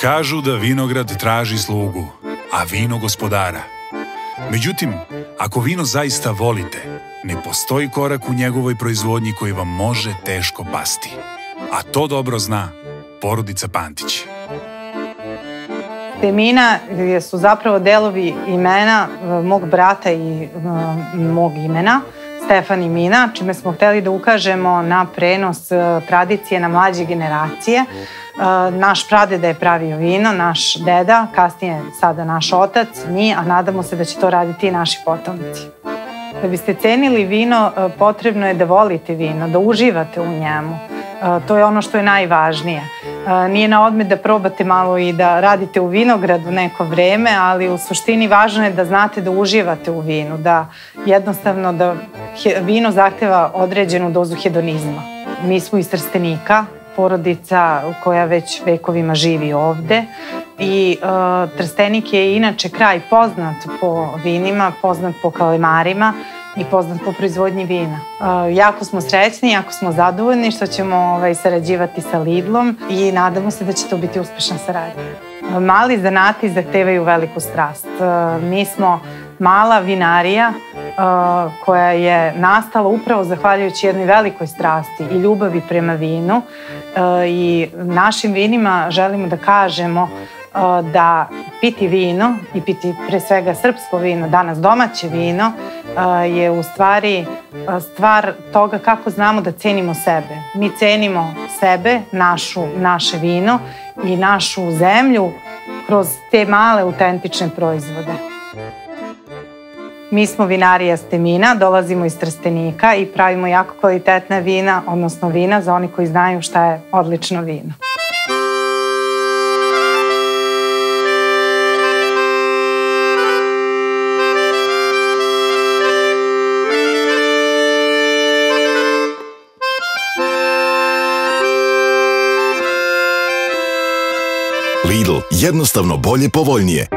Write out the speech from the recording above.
Kažu da vinograd traži slugu, a vino gospodara. Međutim, ako vino zaista volite, ne postoji korak u njegovoj proizvodnji koji vam može teško pasti. A to dobro zna porodica Pantić. Stemina su zapravo delovi imena mog brata i mog imena, Stefan i Mina, čime smo hteli da ukažemo na prenos tradicije na mlađe generacije. Naš pradeda je pravio vino, naš deda, kasnije sada naš otac, mi, a nadamo se da će to raditi i naši potomci. Da biste cenili vino, potrebno je da volite vino, da uživate u njemu. To je ono što je najvažnije. Nije na odmet da probate malo i da radite u vinogradu neko vreme, ali u suštini važno je da znate da uživate u vinu, da jednostavno da vino zahteva određenu dozu hedonizma. Mi smo iz Trstenika, porodica koja već vekovima živi ovde i Trstenik je inače kraj poznat po vinima, poznat po kalemarima i poznat po proizvodnji vina. Jako smo srećni, jako smo zadovoljni što ćemo sarađivati sa Lidlom i nadamo se da će to biti uspešna saradnja. Mali zanati zahtevaju veliku strast. Mi smo mala vinarija koja je nastala upravo zahvaljujući jednoj velikoj strasti i ljubavi prema vinu i našim vinima želimo da kažemo da piti vino i piti pre svega srpsko vino, danas domaće vino, je u stvari stvar toga kako znamo da cenimo sebe. Mi cenimo sebe, naše vino i našu zemlju kroz te male autentične proizvode. Mi smo vinarija Stemina, dolazimo iz Trstenika i pravimo jako kvalitetna vina, odnosno vina za oni koji znaju šta je odlično vino. Lidl, jednostavno bolje, povoljnije.